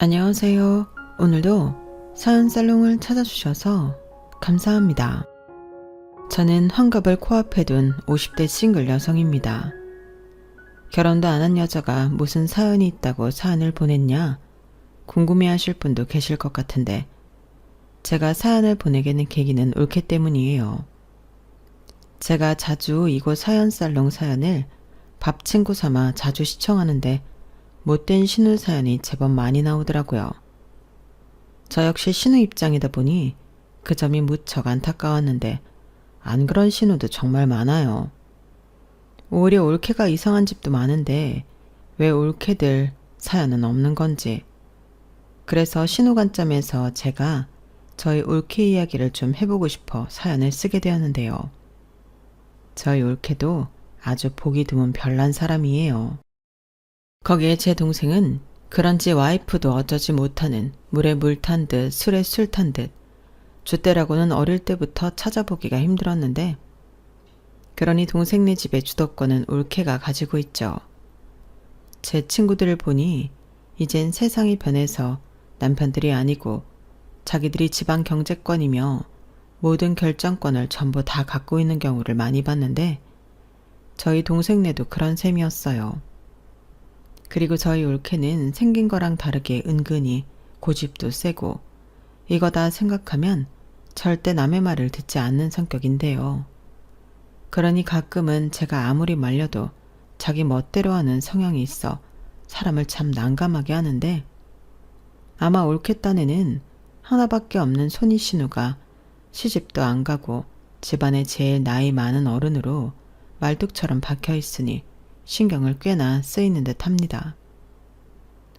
안녕하세요. 오늘도 사연 살롱을 찾아주셔서 감사합니다. 저는 환갑을 코앞에 둔 50대 싱글 여성입니다. 결혼도 안 한 여자가 무슨 사연이 있다고 사연을 보냈냐 궁금해하실 분도 계실 것 같은데 제가 사연을 보내게 된 계기는 올케 때문이에요. 제가 자주 이곳 사연 살롱 사연을 밥 친구 삼아 자주 시청하는데 못된 신우 사연이 제법 많이 나오더라고요. 저 역시 신우 입장이다 보니 그 점이 무척 안타까웠는데 안 그런 신우도 정말 많아요. 오히려 올케가 이상한 집도 많은데 왜 올케들 사연은 없는 건지. 그래서 신우 관점에서 제가 저희 올케 이야기를 좀 해보고 싶어 사연을 쓰게 되었는데요. 저희 올케도 아주 보기 드문 별난 사람이에요. 거기에 제 동생은 그런지 와이프도 어쩌지 못하는 물에 물 탄 듯 술에 술 탄 듯 줏대라고는 어릴 때부터 찾아보기가 힘들었는데 그러니 동생네 집의 주도권은 올케가 가지고 있죠. 제 친구들을 보니 이젠 세상이 변해서 남편들이 아니고 자기들이 집안 경제권이며 모든 결정권을 전부 다 갖고 있는 경우를 많이 봤는데 저희 동생네도 그런 셈이었어요. 그리고 저희 올케는 생긴 거랑 다르게 은근히 고집도 세고 이거 다 생각하면 절대 남의 말을 듣지 않는 성격인데요. 그러니 가끔은 제가 아무리 말려도 자기 멋대로 하는 성향이 있어 사람을 참 난감하게 하는데 아마 올케 딴에는 하나밖에 없는 손이 신우가 시집도 안 가고 집안에 제일 나이 많은 어른으로 말뚝처럼 박혀 있으니 신경을 꽤나 쓰이는 듯 합니다.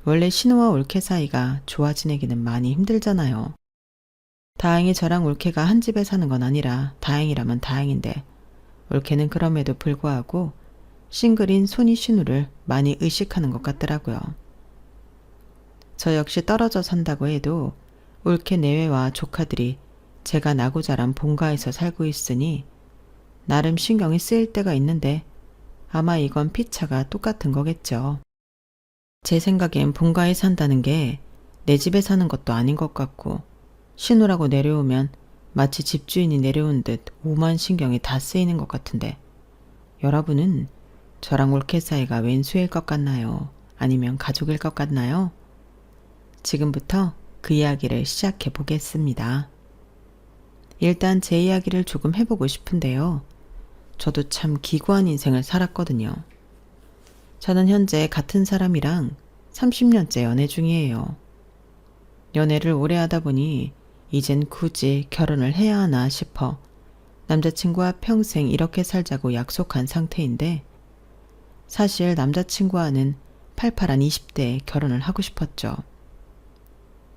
원래 신우와 올케 사이가 좋아 지내기는 많이 힘들잖아요. 다행히 저랑 올케가 한 집에 사는 건 아니라 다행이라면 다행인데 올케는 그럼에도 불구하고 싱글인 손이 신우를 많이 의식하는 것 같더라고요. 저 역시 떨어져 산다고 해도 올케 내외와 조카들이 제가 나고 자란 본가에서 살고 있으니 나름 신경이 쓰일 때가 있는데 아마 이건 피차가 똑같은 거겠죠. 제 생각엔 본가에 산다는 게 내 집에 사는 것도 아닌 것 같고 신우라고 내려오면 마치 집주인이 내려온 듯 오만 신경이 다 쓰이는 것 같은데 여러분은 저랑 올케 사이가 왼수일 것 같나요? 아니면 가족일 것 같나요? 지금부터 그 이야기를 시작해 보겠습니다. 일단 제 이야기를 조금 해보고 싶은데요. 저도 참 기구한 인생을 살았거든요. 저는 현재 같은 사람이랑 30년째 연애 중이에요. 연애를 오래 하다 보니 이젠 굳이 결혼을 해야 하나 싶어 남자친구와 평생 이렇게 살자고 약속한 상태인데 사실 남자친구와는 팔팔한 20대에 결혼을 하고 싶었죠.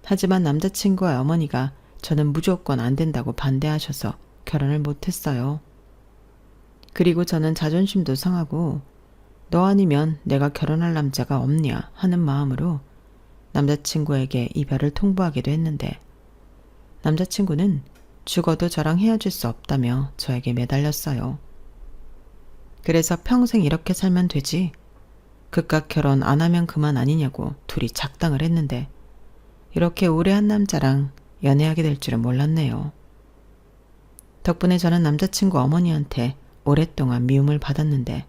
하지만 남자친구와 어머니가 저는 무조건 안 된다고 반대하셔서 결혼을 못했어요. 그리고 저는 자존심도 상하고 너 아니면 내가 결혼할 남자가 없냐 하는 마음으로 남자친구에게 이별을 통보하기도 했는데 남자친구는 죽어도 저랑 헤어질 수 없다며 저에게 매달렸어요. 그래서 평생 이렇게 살면 되지 그깟 결혼 안 하면 그만 아니냐고 둘이 작당을 했는데 이렇게 오래 한 남자랑 연애하게 될 줄은 몰랐네요. 덕분에 저는 남자친구 어머니한테 오랫동안 미움을 받았는데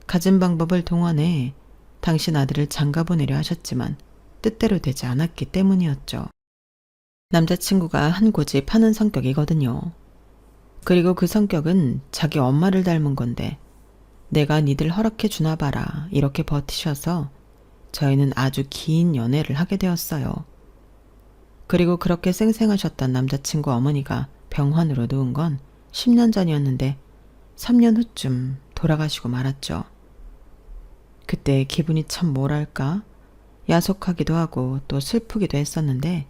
가진 방법을 동원해 당신 아들을 장가 보내려 하셨지만 뜻대로 되지 않았기 때문이었죠. 남자친구가 한 고집 하는 성격이거든요. 그리고 그 성격은 자기 엄마를 닮은 건데 내가 니들 허락해 주나 봐라 이렇게 버티셔서 저희는 아주 긴 연애를 하게 되었어요. 그리고 그렇게 쌩쌩하셨던 남자친구 어머니가 병환으로 누운 건 10년 전이었는데 3년 후쯤 돌아가시고 말았죠. 그때 기분이 참 뭐랄까 야속하기도 하고 또 슬프기도 했었는데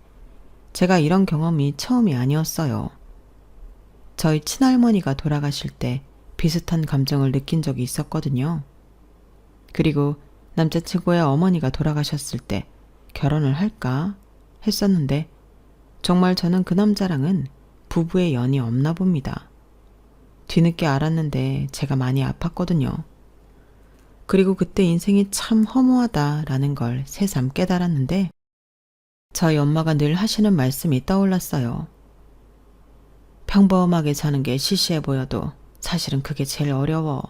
제가 이런 경험이 처음이 아니었어요. 저희 친할머니가 돌아가실 때 비슷한 감정을 느낀 적이 있었거든요. 그리고 남자친구의 어머니가 돌아가셨을 때 결혼을 할까 했었는데 정말 저는 그 남자랑은 부부의 연이 없나 봅니다. 뒤늦게 알았는데 제가 많이 아팠거든요. 그리고 그때 인생이 참 허무하다라는 걸 새삼 깨달았는데 저희 엄마가 늘 하시는 말씀이 떠올랐어요. 평범하게 사는 게 시시해 보여도 사실은 그게 제일 어려워.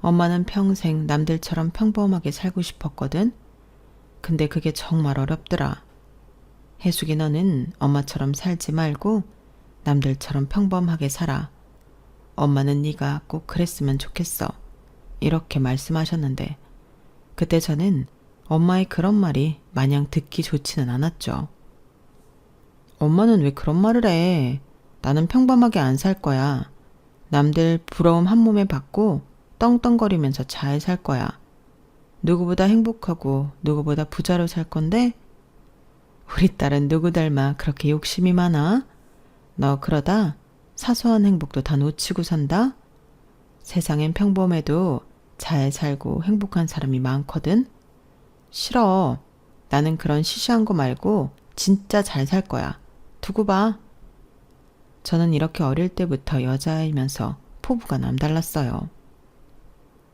엄마는 평생 남들처럼 평범하게 살고 싶었거든. 근데 그게 정말 어렵더라. 혜숙이 너는 엄마처럼 살지 말고 남들처럼 평범하게 살아. 엄마는 네가 꼭 그랬으면 좋겠어. 이렇게 말씀하셨는데 그때 저는 엄마의 그런 말이 마냥 듣기 좋지는 않았죠. 엄마는 왜 그런 말을 해? 나는 평범하게 안 살 거야. 남들 부러움 한 몸에 받고 떵떵거리면서 잘 살 거야. 누구보다 행복하고 누구보다 부자로 살 건데 우리 딸은 누구 닮아 그렇게 욕심이 많아? 너 그러다 사소한 행복도 다 놓치고 산다? 세상엔 평범해도 잘 살고 행복한 사람이 많거든? 싫어. 나는 그런 시시한 거 말고 진짜 잘 살 거야. 두고 봐. 저는 이렇게 어릴 때부터 여자이면서 포부가 남달랐어요.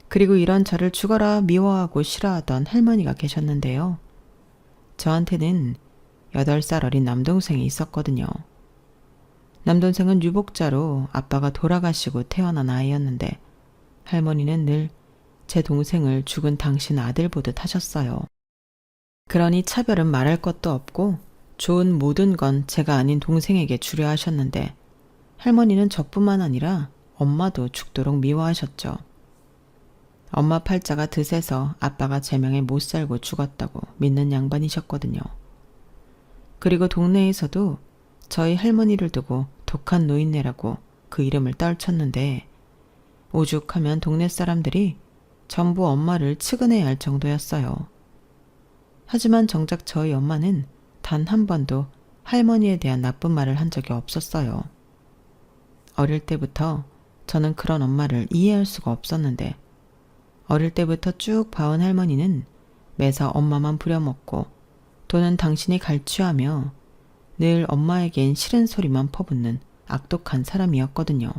그리고 이런 저를 죽어라 미워하고 싫어하던 할머니가 계셨는데요. 저한테는 8살 어린 남동생이 있었거든요. 남동생은 유복자로 아빠가 돌아가시고 태어난 아이였는데 할머니는 늘 제 동생을 죽은 당신 아들 보듯 하셨어요. 그러니 차별은 말할 것도 없고 좋은 모든 건 제가 아닌 동생에게 주려 하셨는데 할머니는 저뿐만 아니라 엄마도 죽도록 미워하셨죠. 엄마 팔자가 드세서 아빠가 제명에 못 살고 죽었다고 믿는 양반이셨거든요. 그리고 동네에서도 저희 할머니를 두고 독한 노인네라고 그 이름을 떨쳤는데 오죽하면 동네 사람들이 전부 엄마를 측은해야 할 정도였어요. 하지만 정작 저희 엄마는 단 한 번도 할머니에 대한 나쁜 말을 한 적이 없었어요. 어릴 때부터 저는 그런 엄마를 이해할 수가 없었는데 어릴 때부터 쭉 봐온 할머니는 매사 엄마만 부려먹고 또는 당신이 갈취하며 늘 엄마에겐 싫은 소리만 퍼붓는 악독한 사람이었거든요.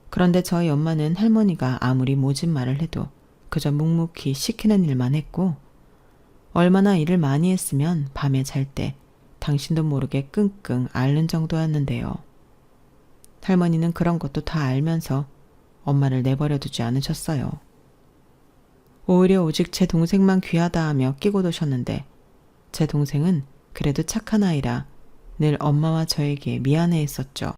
그런데 저희 엄마는 할머니가 아무리 모진 말을 해도 그저 묵묵히 시키는 일만 했고 얼마나 일을 많이 했으면 밤에 잘 때 당신도 모르게 끙끙 앓는 정도였는데요. 할머니는 그런 것도 다 알면서 엄마를 내버려 두지 않으셨어요. 오히려 오직 제 동생만 귀하다 하며 끼고 도셨는데 제 동생은 그래도 착한 아이라 늘 엄마와 저에게 미안해 했었죠.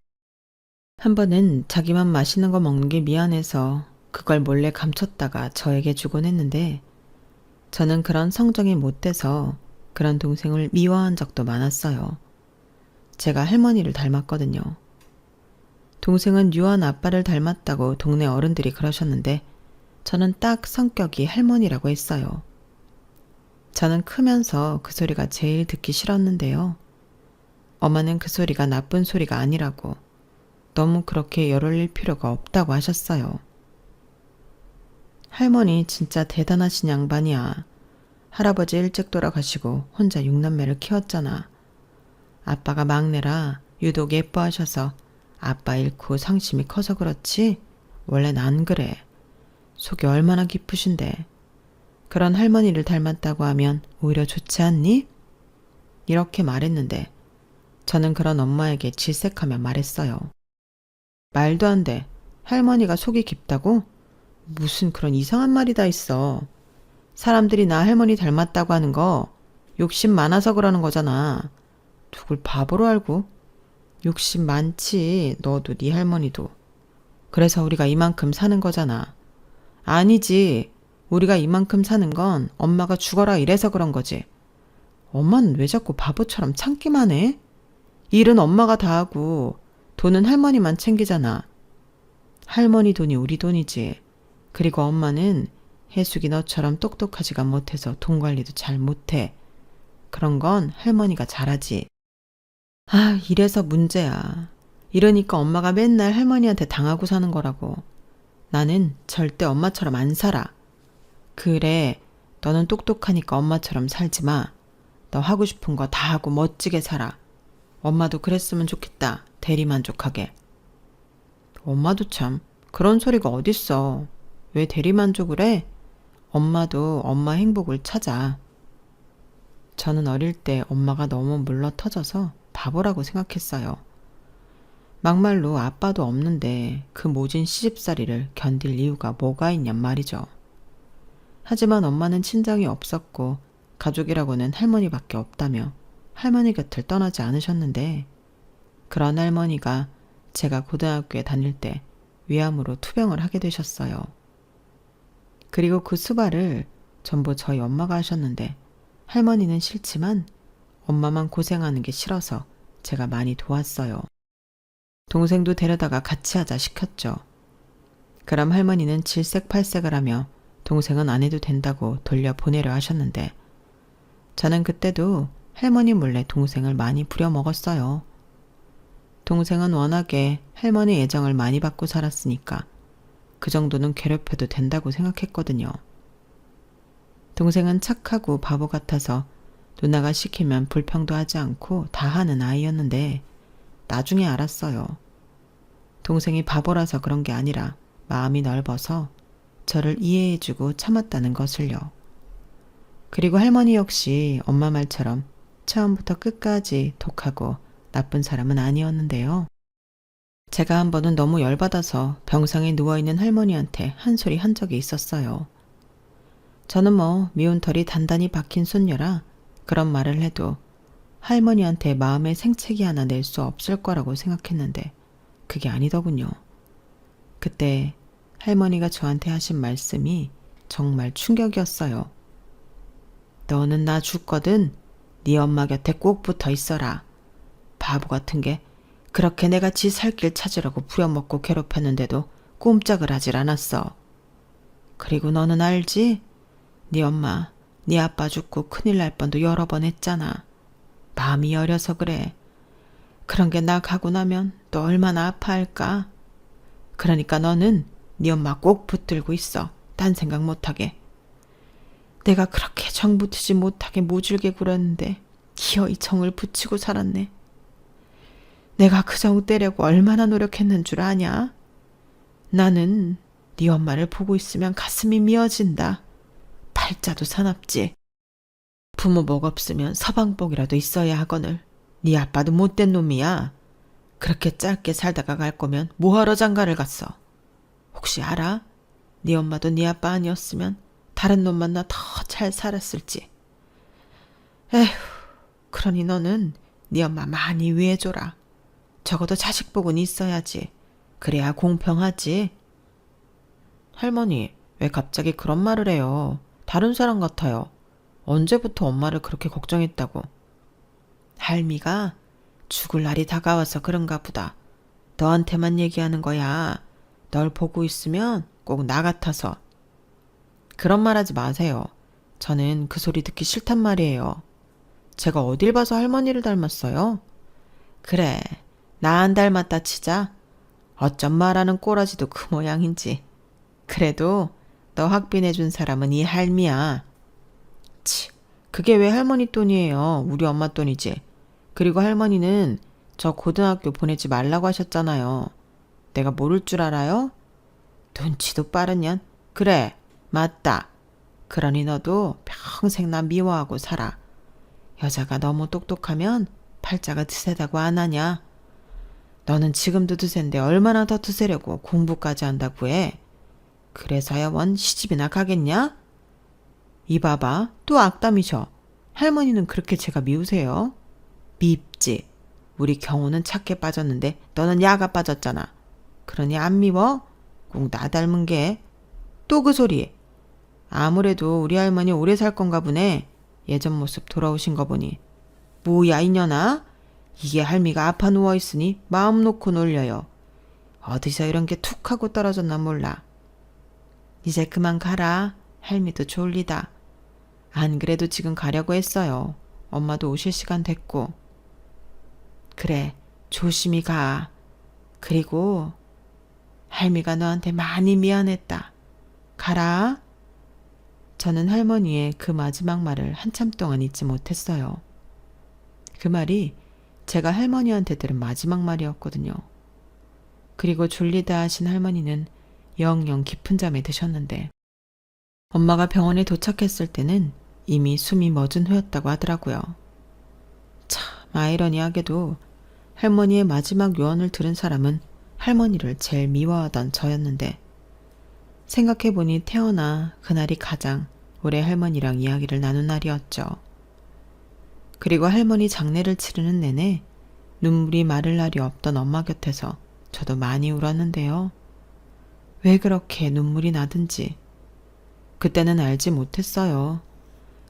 한 번은 자기만 맛있는 거 먹는 게 미안해서 그걸 몰래 감췄다가 저에게 주곤 했는데 저는 그런 성정이 못 돼서 그런 동생을 미워한 적도 많았어요. 제가 할머니를 닮았거든요. 동생은 유한 아빠를 닮았다고 동네 어른들이 그러셨는데 저는 딱 성격이 할머니라고 했어요. 저는 크면서 그 소리가 제일 듣기 싫었는데요. 엄마는 그 소리가 나쁜 소리가 아니라고 너무 그렇게 열 올릴 필요가 없다고 하셨어요. 할머니 진짜 대단하신 양반이야. 할아버지 일찍 돌아가시고 혼자 6남매를 키웠잖아. 아빠가 막내라 유독 예뻐하셔서 아빠 잃고 상심이 커서 그렇지 원래는 안 그래. 속이 얼마나 깊으신데. 그런 할머니를 닮았다고 하면 오히려 좋지 않니? 이렇게 말했는데 저는 그런 엄마에게 질색하며 말했어요. 말도 안 돼. 할머니가 속이 깊다고? 무슨 그런 이상한 말이 다 있어. 사람들이 나 할머니 닮았다고 하는 거 욕심 많아서 그러는 거잖아. 누굴 바보로 알고? 욕심 많지. 너도 네 할머니도. 그래서 우리가 이만큼 사는 거잖아. 아니지. 우리가 이만큼 사는 건 엄마가 죽어라 이래서 그런 거지. 엄마는 왜 자꾸 바보처럼 참기만 해? 일은 엄마가 다 하고 돈은 할머니만 챙기잖아. 할머니 돈이 우리 돈이지. 그리고 엄마는 혜숙이 너처럼 똑똑하지가 못해서 돈 관리도 잘 못해. 그런 건 할머니가 잘하지. 아, 이래서 문제야. 이러니까 엄마가 맨날 할머니한테 당하고 사는 거라고. 나는 절대 엄마처럼 안 살아. 그래, 너는 똑똑하니까 엄마처럼 살지 마. 너 하고 싶은 거 다 하고 멋지게 살아. 엄마도 그랬으면 좋겠다. 대리만족하게. 엄마도 참 그런 소리가 어딨어. 왜 대리만족을 해? 엄마도 엄마 행복을 찾아. 저는 어릴 때 엄마가 너무 물러터져서 바보라고 생각했어요. 막말로 아빠도 없는데 그 모진 시집살이를 견딜 이유가 뭐가 있냔 말이죠. 하지만 엄마는 친정이 없었고 가족이라고는 할머니밖에 없다며 할머니 곁을 떠나지 않으셨는데, 그런 할머니가 제가 고등학교에 다닐 때 위암으로 투병을 하게 되셨어요. 그리고 그 수발을 전부 저희 엄마가 하셨는데, 할머니는 싫지만 엄마만 고생하는 게 싫어서 제가 많이 도왔어요. 동생도 데려다가 같이 하자 시켰죠. 그럼 할머니는 질색팔색을 하며 동생은 안 해도 된다고 돌려보내려 하셨는데, 저는 그때도 할머니 몰래 동생을 많이 부려먹었어요. 동생은 워낙에 할머니 애정을 많이 받고 살았으니까 그 정도는 괴롭혀도 된다고 생각했거든요. 동생은 착하고 바보 같아서 누나가 시키면 불평도 하지 않고 다 하는 아이였는데, 나중에 알았어요. 동생이 바보라서 그런 게 아니라 마음이 넓어서 저를 이해해주고 참았다는 것을요. 그리고 할머니 역시 엄마 말처럼 처음부터 끝까지 독하고 나쁜 사람은 아니었는데요. 제가 한 번은 너무 열받아서 병상에 누워있는 할머니한테 한 소리 한 적이 있었어요. 저는 미운 털이 단단히 박힌 손녀라 그런 말을 해도 할머니한테 마음의 생채기 하나 낼 수 없을 거라고 생각했는데 그게 아니더군요. 그때 할머니가 저한테 하신 말씀이 정말 충격이었어요. 너는 나 죽거든 네 엄마 곁에 꼭 붙어 있어라. 바보 같은 게 그렇게 내가 지 살 길 찾으라고 부려먹고 괴롭혔는데도 꼼짝을 하질 않았어. 그리고 너는 알지? 네 엄마, 네 아빠 죽고 큰일 날 뻔도 여러 번 했잖아. 마음이 여려서 그래. 그런 게 나 가고 나면 또 얼마나 아파할까? 그러니까 너는 네 엄마 꼭 붙들고 있어. 딴 생각 못하게. 내가 그렇게 정 붙이지 못하게 모질게 굴었는데 기어이 정을 붙이고 살았네. 내가 그 정 떼려고 얼마나 노력했는 줄 아냐? 나는 네 엄마를 보고 있으면 가슴이 미어진다. 팔자도 사납지. 부모복 없으면 서방복이라도 있어야 하거늘. 네 아빠도 못된 놈이야. 그렇게 짧게 살다가 갈 거면 뭐하러 장가를 갔어? 혹시 알아? 네 엄마도 네 아빠 아니었으면 다른 놈 만나 더 잘 살았을지. 에휴, 그러니 너는 네 엄마 많이 위해줘라. 적어도 자식복은 있어야지. 그래야 공평하지. 할머니, 왜 갑자기 그런 말을 해요? 다른 사람 같아요. 언제부터 엄마를 그렇게 걱정했다고. 할미가 죽을 날이 다가와서 그런가 보다. 너한테만 얘기하는 거야. 널 보고 있으면 꼭 나 같아서. 그런 말 하지 마세요. 저는 그 소리 듣기 싫단 말이에요. 제가 어딜 봐서 할머니를 닮았어요? 그래, 나 안 닮았다 치자. 어쩜 말하는 꼬라지도 그 모양인지. 그래도 너 확빈해준 사람은 이 할미야. 치, 그게 왜 할머니 돈이에요? 우리 엄마 돈이지. 그리고 할머니는 저 고등학교 보내지 말라고 하셨잖아요. 내가 모를 줄 알아요? 눈치도 빠른 년. 그래, 맞다. 그러니 너도 평생 나 미워하고 살아. 여자가 너무 똑똑하면 팔자가 드세다고 안 하냐? 너는 지금도 드센데 얼마나 더 드세려고 공부까지 한다고 해. 그래서야 원 시집이나 가겠냐? 이 봐봐, 또 악담이셔. 할머니는 그렇게 제가 미우세요? 밉지. 우리 경호는 착해 빠졌는데 너는 야가 빠졌잖아. 그러니 안 미워? 꼭 나 닮은 게. 또 그 소리. 아무래도 우리 할머니 오래 살 건가 보네. 예전 모습 돌아오신 거 보니. 뭐야 이년아? 이게 할미가 아파 누워있으니 마음 놓고 놀려요. 어디서 이런 게 툭 하고 떨어졌나 몰라. 이제 그만 가라. 할미도 졸리다. 안 그래도 지금 가려고 했어요. 엄마도 오실 시간 됐고. 그래, 조심히 가. 그리고 할미가 너한테 많이 미안했다. 가라. 저는 할머니의 그 마지막 말을 한참 동안 잊지 못했어요. 그 말이 제가 할머니한테 들은 마지막 말이었거든요. 그리고 졸리다 하신 할머니는 영영 깊은 잠에 드셨는데, 엄마가 병원에 도착했을 때는 이미 숨이 멎은 후였다고 하더라고요. 참 아이러니하게도 할머니의 마지막 요언을 들은 사람은 할머니를 제일 미워하던 저였는데 생각해보니 태어나 그날이 가장 오래 할머니랑 이야기를 나눈 날이었죠. 그리고 할머니 장례를 치르는 내내 눈물이 마를 날이 없던 엄마 곁에서 저도 많이 울었는데요. 왜 그렇게 눈물이 나든지 그때는 알지 못했어요.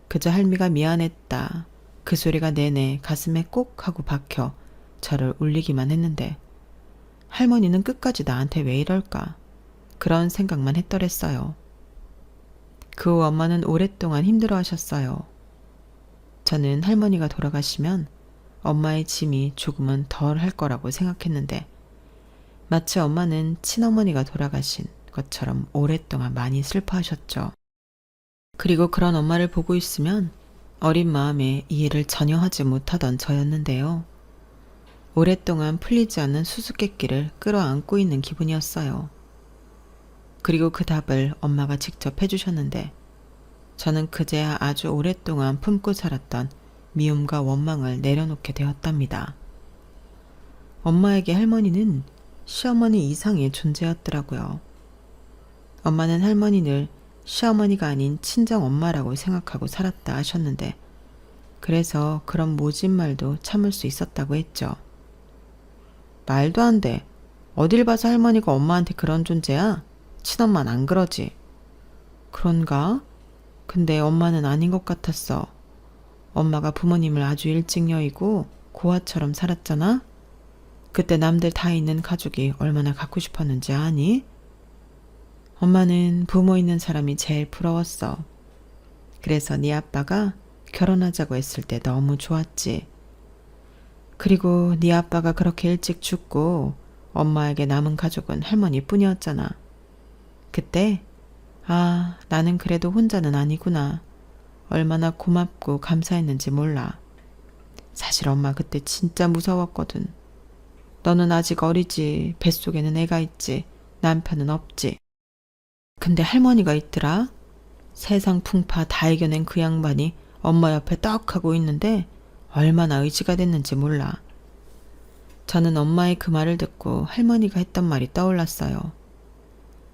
그저 할미가 미안했다. 그 소리가 내내 가슴에 꼭 하고 박혀 저를 울리기만 했는데 할머니는 끝까지 나한테 왜 이럴까 그런 생각만 했더랬어요. 그 후 엄마는 오랫동안 힘들어하셨어요. 저는 할머니가 돌아가시면 엄마의 짐이 조금은 덜 할 거라고 생각했는데 마치 엄마는 친어머니가 돌아가신 것처럼 오랫동안 많이 슬퍼하셨죠. 그리고 그런 엄마를 보고 있으면 어린 마음에 이해를 전혀 하지 못하던 저였는데요. 오랫동안 풀리지 않는 수수께끼를 끌어안고 있는 기분이었어요. 그리고 그 답을 엄마가 직접 해주셨는데 저는 그제야 아주 오랫동안 품고 살았던 미움과 원망을 내려놓게 되었답니다. 엄마에게 할머니는 시어머니 이상의 존재였더라고요. 엄마는 할머니를 시어머니가 아닌 친정엄마라고 생각하고 살았다 하셨는데 그래서 그런 모진 말도 참을 수 있었다고 했죠. 말도 안 돼. 어딜 봐서 할머니가 엄마한테 그런 존재야? 친엄마는 안 그러지. 그런가? 근데 엄마는 아닌 것 같았어. 엄마가 부모님을 아주 일찍 여의고 고아처럼 살았잖아? 그때 남들 다 있는 가족이 얼마나 갖고 싶었는지 아니? 엄마는 부모 있는 사람이 제일 부러웠어. 그래서 네 아빠가 결혼하자고 했을 때 너무 좋았지. 그리고 네 아빠가 그렇게 일찍 죽고 엄마에게 남은 가족은 할머니뿐이었잖아. 그때 나는 그래도 혼자는 아니구나. 얼마나 고맙고 감사했는지 몰라. 사실 엄마 그때 진짜 무서웠거든. 너는 아직 어리지. 뱃속에는 애가 있지. 남편은 없지. 근데 할머니가 있더라. 세상 풍파 다 이겨낸 그 양반이 엄마 옆에 떡 하고 있는데 얼마나 의지가 됐는지 몰라. 저는 엄마의 그 말을 듣고 할머니가 했던 말이 떠올랐어요.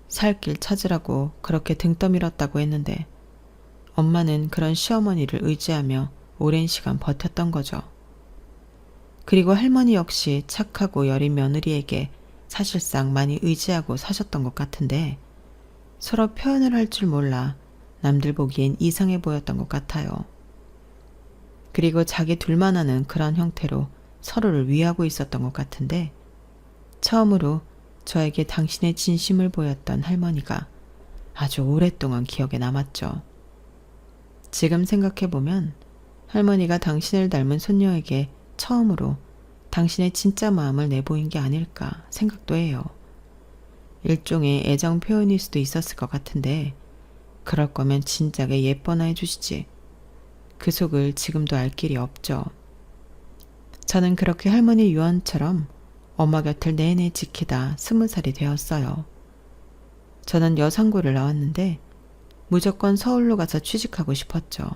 살 길 찾으라고 그렇게 등 떠밀었다고 했는데 엄마는 그런 시어머니를 의지하며 오랜 시간 버텼던 거죠. 그리고 할머니 역시 착하고 여린 며느리에게 사실상 많이 의지하고 사셨던 것 같은데 서로 표현을 할 줄 몰라 남들 보기엔 이상해 보였던 것 같아요. 그리고 자기 둘만 아는 그런 형태로 서로를 위하고 있었던 것 같은데 처음으로 저에게 당신의 진심을 보였던 할머니가 아주 오랫동안 기억에 남았죠. 지금 생각해보면 할머니가 당신을 닮은 손녀에게 처음으로 당신의 진짜 마음을 내보인 게 아닐까 생각도 해요. 일종의 애정 표현일 수도 있었을 것 같은데 그럴 거면 진작에 예뻐나 해주시지. 그 속을 지금도 알 길이 없죠. 저는 그렇게 할머니 유언처럼 엄마 곁을 내내 지키다 20살이 되었어요. 저는 여상고를 나왔는데 무조건 서울로 가서 취직하고 싶었죠.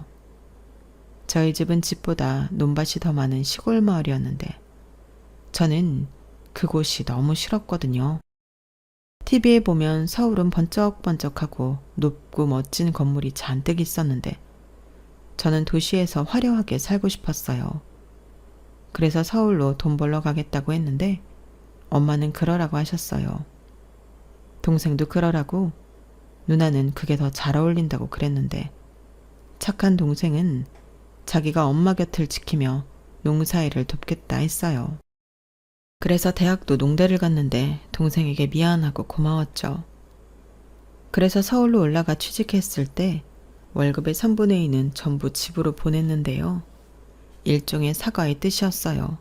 저희 집은 집보다 논밭이 더 많은 시골 마을이었는데 저는 그곳이 너무 싫었거든요. TV에 보면 서울은 번쩍번쩍하고 높고 멋진 건물이 잔뜩 있었는데 저는 도시에서 화려하게 살고 싶었어요. 그래서 서울로 돈 벌러 가겠다고 했는데 엄마는 그러라고 하셨어요. 동생도 그러라고, 누나는 그게 더 잘 어울린다고 그랬는데 착한 동생은 자기가 엄마 곁을 지키며 농사일을 돕겠다 했어요. 그래서 대학도 농대를 갔는데 동생에게 미안하고 고마웠죠. 그래서 서울로 올라가 취직했을 때 월급의 3분의 2는 전부 집으로 보냈는데요. 일종의 사과의 뜻이었어요.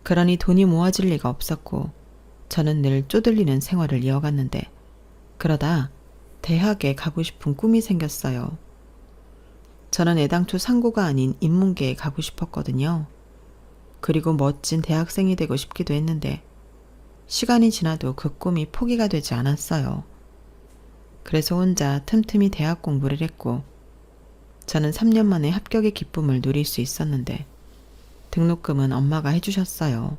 그러니 돈이 모아질 리가 없었고 저는 늘 쪼들리는 생활을 이어갔는데 그러다 대학에 가고 싶은 꿈이 생겼어요. 저는 애당초 상고가 아닌 인문계에 가고 싶었거든요. 그리고 멋진 대학생이 되고 싶기도 했는데 시간이 지나도 그 꿈이 포기가 되지 않았어요. 그래서 혼자 틈틈이 대학 공부를 했고 저는 3년 만에 합격의 기쁨을 누릴 수 있었는데 등록금은 엄마가 해주셨어요.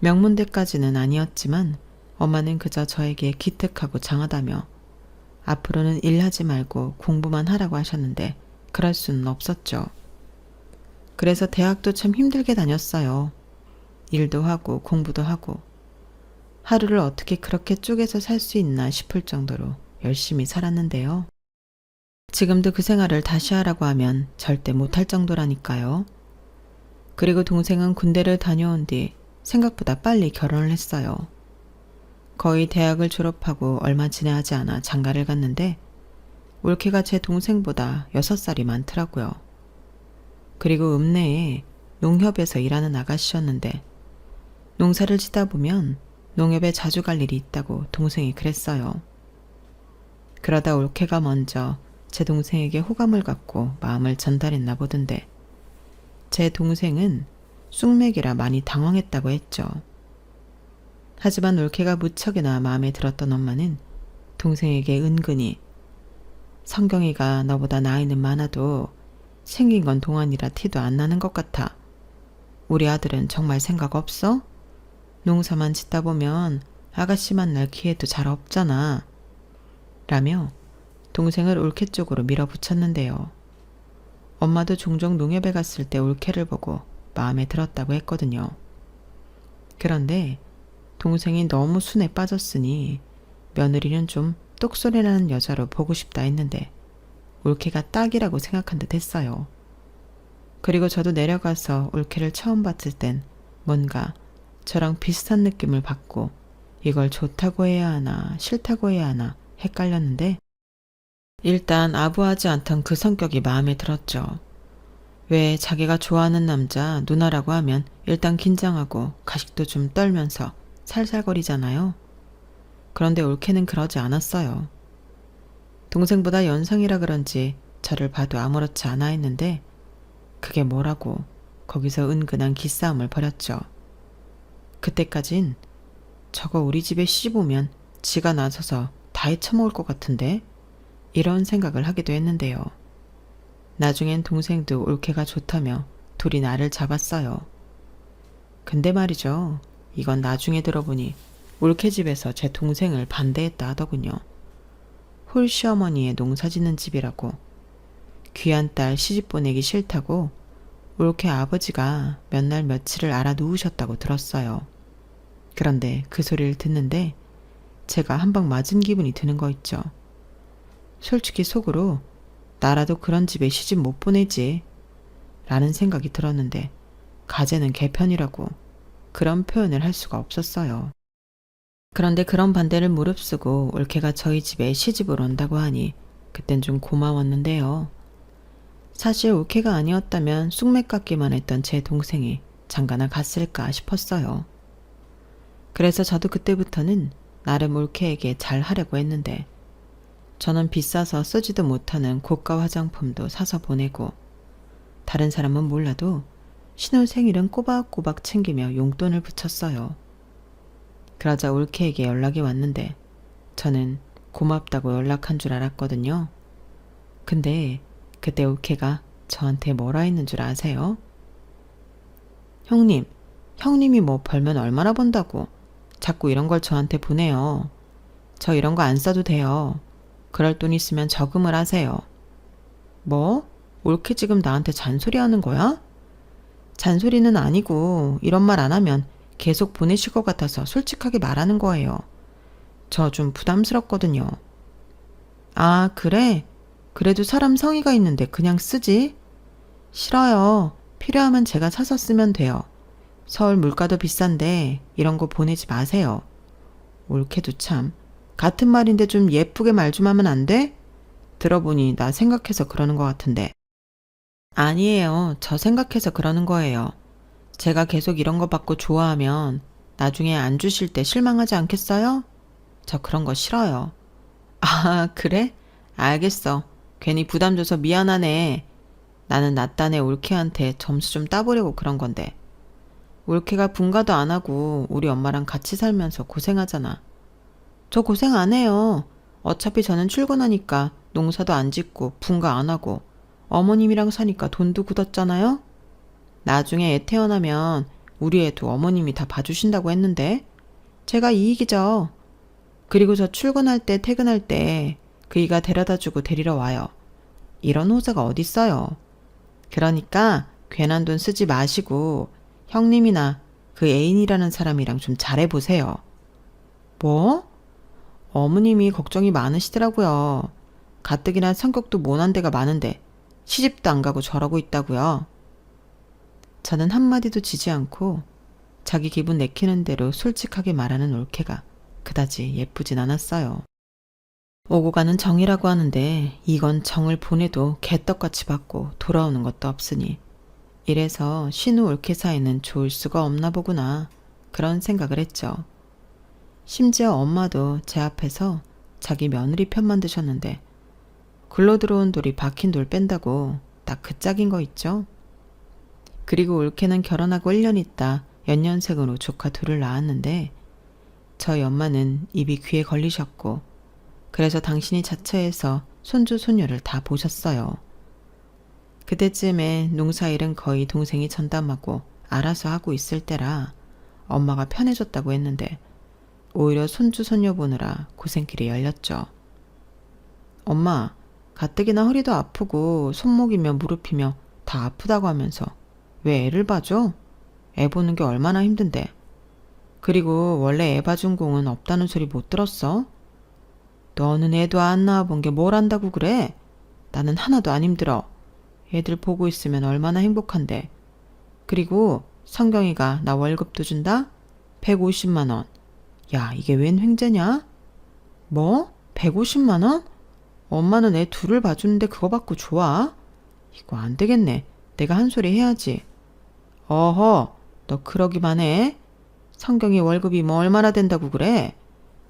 명문대까지는 아니었지만 엄마는 그저 저에게 기특하고 장하다며 앞으로는 일하지 말고 공부만 하라고 하셨는데 그럴 수는 없었죠. 그래서 대학도 참 힘들게 다녔어요. 일도 하고 공부도 하고 하루를 어떻게 그렇게 쪼개서 살 수 있나 싶을 정도로 열심히 살았는데요. 지금도 그 생활을 다시 하라고 하면 절대 못할 정도라니까요. 그리고 동생은 군대를 다녀온 뒤 생각보다 빨리 결혼을 했어요. 거의 대학을 졸업하고 얼마 지나지 않아 장가를 갔는데 올케가 제 동생보다 6살이 많더라고요. 그리고 읍내에 농협에서 일하는 아가씨였는데 농사를 짓다 보면 농협에 자주 갈 일이 있다고 동생이 그랬어요. 그러다 올케가 먼저 제 동생에게 호감을 갖고 마음을 전달했나 보던데 제 동생은 쑥맥이라 많이 당황했다고 했죠. 하지만 올케가 무척이나 마음에 들었던 엄마는 동생에게 은근히 성경이가 너보다 나이는 많아도 생긴 건 동안이라 티도 안 나는 것 같아. 우리 아들은 정말 생각 없어? 농사만 짓다 보면 아가씨 만날 기회도 잘 없잖아. 라며 동생을 올케 쪽으로 밀어붙였는데요. 엄마도 종종 농협에 갔을 때 올케를 보고 마음에 들었다고 했거든요. 그런데 동생이 너무 순에 빠졌으니 며느리는 좀 똑소리나는 여자로 보고 싶다 했는데 올케가 딱이라고 생각한 듯 했어요. 그리고 저도 내려가서 올케를 처음 봤을 땐 뭔가 저랑 비슷한 느낌을 받고 이걸 좋다고 해야 하나 싫다고 해야 하나 헷갈렸는데 일단 아부하지 않던 그 성격이 마음에 들었죠. 왜 자기가 좋아하는 남자 누나라고 하면 일단 긴장하고 가식도 좀 떨면서 살살거리잖아요. 그런데 올케는 그러지 않았어요. 동생보다 연상이라 그런지 저를 봐도 아무렇지 않아 했는데 그게 뭐라고 거기서 은근한 기싸움을 벌였죠. 그때까진 저거 우리 집에 시집 오면 지가 나서서 다 헤쳐먹을 것 같은데 이런 생각을 하기도 했는데요. 나중엔 동생도 올케가 좋다며 둘이 나를 잡았어요. 근데 말이죠. 이건 나중에 들어보니 올케 집에서 제 동생을 반대했다 하더군요. 홀시어머니의 농사짓는 집이라고 귀한 딸 시집 보내기 싫다고 올케 아버지가 몇 날 며칠을 알아 누우셨다고 들었어요. 그런데 그 소리를 듣는데 제가 한 방 맞은 기분이 드는 거 있죠. 솔직히 속으로 나라도 그런 집에 시집 못 보내지 라는 생각이 들었는데 가재는 개편이라고 그런 표현을 할 수가 없었어요. 그런데 그런 반대를 무릅쓰고 올케가 저희 집에 시집을 온다고 하니 그땐 좀 고마웠는데요. 사실 올케가 아니었다면 쑥맥 같기만 했던 제 동생이 장가나 갔을까 싶었어요. 그래서 저도 그때부터는 나름 올케에게 잘 하려고 했는데 저는 비싸서 쓰지도 못하는 고가 화장품도 사서 보내고 다른 사람은 몰라도 신혼생일은 꼬박꼬박 챙기며 용돈을 붙였어요. 그러자 올케에게 연락이 왔는데 저는 고맙다고 연락한 줄 알았거든요. 근데 그때 올케가 저한테 뭐라 했는 줄 아세요? 형님이 뭐 벌면 얼마나 번다고 자꾸 이런 걸 저한테 보내요. 저 이런 거 안 써도 돼요. 그럴 돈 있으면 저금을 하세요. 뭐? 올케 지금 나한테 잔소리하는 거야? 잔소리는 아니고 이런 말 안 하면 계속 보내실 것 같아서 솔직하게 말하는 거예요. 저 좀 부담스럽거든요. 아, 그래? 그래도 사람 성의가 있는데 그냥 쓰지? 싫어요. 필요하면 제가 사서 쓰면 돼요. 서울 물가도 비싼데 이런 거 보내지 마세요. 올케도 참 같은 말인데 좀 예쁘게 말 좀 하면 안 돼? 들어보니 나 생각해서 그러는 것 같은데. 아니에요. 저 생각해서 그러는 거예요. 제가 계속 이런 거 받고 좋아하면 나중에 안 주실 때 실망하지 않겠어요? 저 그런 거 싫어요. 아, 그래? 알겠어. 괜히 부담 줘서 미안하네. 나는 나 딴에 올케한테 점수 좀 따보려고 그런 건데. 올케가 분가도 안 하고 우리 엄마랑 같이 살면서 고생하잖아. 저 고생 안 해요. 어차피 저는 출근하니까 농사도 안 짓고 분가 안 하고 어머님이랑 사니까 돈도 굳었잖아요? 나중에 애 태어나면 우리 애도 어머님이 다 봐주신다고 했는데 제가 이익이죠. 그리고 저 출근할 때 퇴근할 때 그이가 데려다주고 데리러 와요. 이런 호사가 어딨어요. 그러니까 괜한 돈 쓰지 마시고 형님이나 그 애인이라는 사람이랑 좀 잘해보세요. 뭐? 어머님이 걱정이 많으시더라고요. 가뜩이나 성격도 모난 데가 많은데 시집도 안 가고 저러고 있다고요. 저는 한마디도 지지 않고 자기 기분 내키는 대로 솔직하게 말하는 올케가 그다지 예쁘진 않았어요. 오고 가는 정이라고 하는데 이건 정을 보내도 개떡같이 받고 돌아오는 것도 없으니 이래서 신우 올케 사이는 좋을 수가 없나 보구나 그런 생각을 했죠. 심지어 엄마도 제 앞에서 자기 며느리 편만 드셨는데 굴러 들어온 돌이 박힌 돌 뺀다고 딱 그 짝인 거 있죠. 그리고 올케는 결혼하고 1년 있다 연년생으로 조카 둘을 낳았는데 저희 엄마는 입이 귀에 걸리셨고 그래서 당신이 자처해서 손주 손녀를 다 보셨어요. 그때쯤에 농사일은 거의 동생이 전담하고 알아서 하고 있을 때라 엄마가 편해졌다고 했는데 오히려 손주 손녀 보느라 고생길이 열렸죠. 엄마, 가뜩이나 허리도 아프고 손목이며 무릎이며 다 아프다고 하면서 왜 애를 봐줘? 애 보는 게 얼마나 힘든데. 그리고 원래 애 봐준 공은 없다는 소리 못 들었어? 너는 애도 안 낳아본 게 뭘 안다고 그래? 나는 하나도 안 힘들어. 애들 보고 있으면 얼마나 행복한데. 그리고 성경이가 나 월급도 준다? 150만 원. 야, 이게 웬 횡재냐? 뭐? 150만 원? 엄마는 애 둘을 봐주는데 그거 받고 좋아? 이거 안 되겠네. 내가 한 소리 해야지. 어허, 너 그러기만 해? 성경이 월급이 뭐 얼마나 된다고 그래?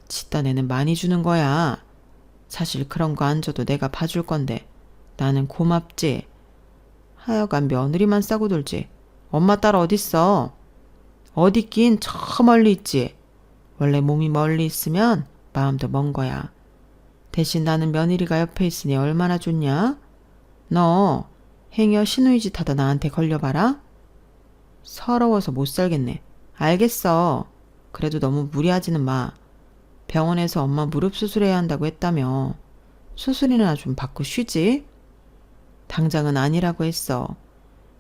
지딴 애는 많이 주는 거야. 사실 그런 거 안 줘도 내가 봐줄 건데 나는 고맙지. 하여간 며느리만 싸고 돌지. 엄마 딸 어딨어? 어디 있긴 저 멀리 있지. 원래 몸이 멀리 있으면 마음도 먼 거야. 대신 나는 며느리가 옆에 있으니 얼마나 좋냐? 너 행여 시누이 짓 하다 나한테 걸려봐라. 서러워서 못 살겠네. 알겠어. 그래도 너무 무리하지는 마. 병원에서 엄마 무릎 수술해야 한다고 했다며. 수술이나 좀 받고 쉬지. 당장은 아니라고 했어.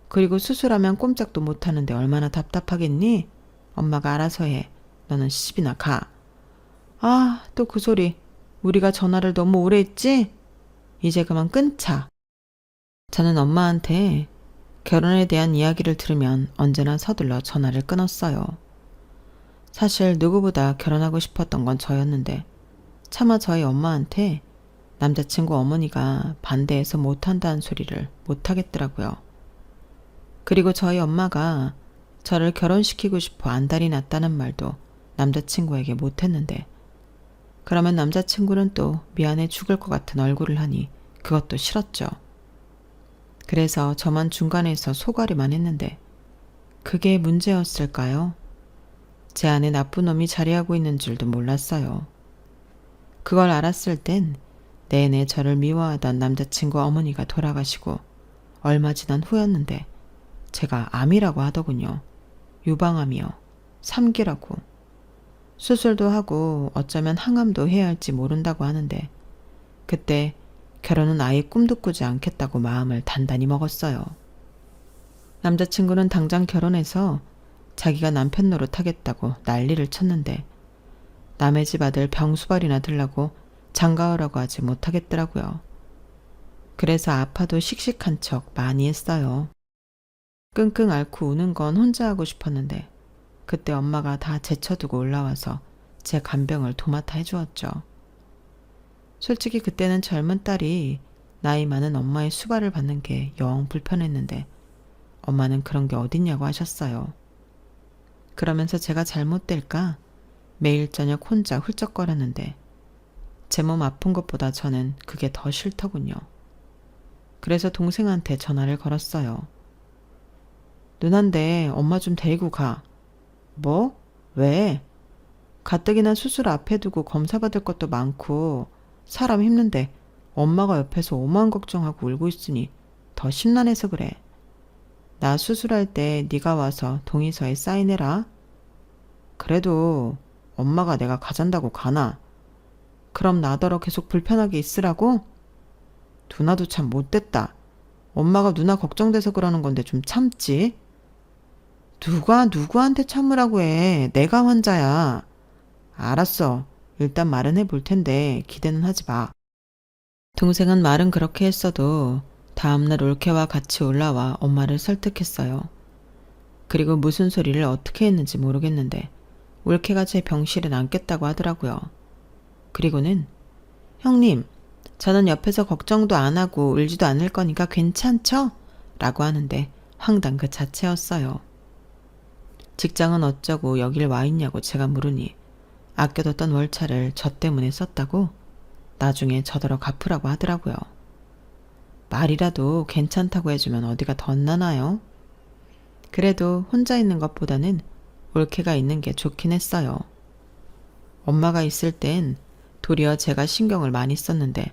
그리고 수술하면 꼼짝도 못하는데 얼마나 답답하겠니? 엄마가 알아서 해. 너는 시집이나 가. 아, 또 그 소리. 우리가 전화를 너무 오래 했지? 이제 그만 끊자. 저는 엄마한테 결혼에 대한 이야기를 들으면 언제나 서둘러 전화를 끊었어요. 사실 누구보다 결혼하고 싶었던 건 저였는데 차마 저희 엄마한테 남자친구 어머니가 반대해서 못한다는 소리를 못하겠더라고요. 그리고 저희 엄마가 저를 결혼시키고 싶어 안달이 났다는 말도 남자친구에게 못했는데 그러면 남자친구는 또 미안해 죽을 것 같은 얼굴을 하니 그것도 싫었죠. 그래서 저만 중간에서 소가리만 했는데 그게 문제였을까요? 제 안에 나쁜 놈이 자리하고 있는 줄도 몰랐어요. 그걸 알았을 땐 내내 저를 미워하던 남자친구 어머니가 돌아가시고 얼마 지난 후였는데 제가 암이라고 하더군요. 유방암이요. 3기라고. 수술도 하고 어쩌면 항암도 해야 할지 모른다고 하는데 그때 결혼은 아예 꿈도 꾸지 않겠다고 마음을 단단히 먹었어요. 남자친구는 당장 결혼해서 자기가 남편 노릇하겠다고 난리를 쳤는데 남의 집 아들 병수발이나 들라고 장가오라고 하지 못하겠더라고요. 그래서 아파도 씩씩한 척 많이 했어요. 끙끙 앓고 우는 건 혼자 하고 싶었는데 그때 엄마가 다 제쳐두고 올라와서 제 간병을 도맡아 해주었죠. 솔직히 그때는 젊은 딸이 나이 많은 엄마의 수발을 받는 게 영 불편했는데 엄마는 그런 게 어딨냐고 하셨어요. 그러면서 제가 잘못될까 매일 저녁 혼자 훌쩍거렸는데 제 몸 아픈 것보다 저는 그게 더 싫더군요. 그래서 동생한테 전화를 걸었어요. 누난데 엄마 좀 데리고 가. 뭐? 왜? 가뜩이나 수술 앞에 두고 검사 받을 것도 많고 사람 힘든데 엄마가 옆에서 오만 걱정하고 울고 있으니 더 심란해서 그래. 나 수술할 때 네가 와서 동의서에 사인해라. 그래도 엄마가 내가 가잔다고 가나? 그럼 나더러 계속 불편하게 있으라고? 누나도 참 못됐다. 엄마가 누나 걱정돼서 그러는 건데 좀 참지. 누가 누구한테 참으라고 해. 내가 환자야. 알았어. 일단 말은 해볼 텐데 기대는 하지 마. 동생은 말은 그렇게 했어도 다음날 올케와 같이 올라와 엄마를 설득했어요. 그리고 무슨 소리를 어떻게 했는지 모르겠는데 올케가 제 병실에 남겠다고 하더라고요. 그리고는 형님, 저는 옆에서 걱정도 안 하고 울지도 않을 거니까 괜찮죠? 라고 하는데 황당 그 자체였어요. 직장은 어쩌고 여길 와 있냐고 제가 물으니 아껴뒀던 월차를 저 때문에 썼다고 나중에 저더러 갚으라고 하더라고요. 말이라도 괜찮다고 해주면 어디가 덧나나요? 그래도 혼자 있는 것보다는 올케가 있는 게 좋긴 했어요. 엄마가 있을 땐 도리어 제가 신경을 많이 썼는데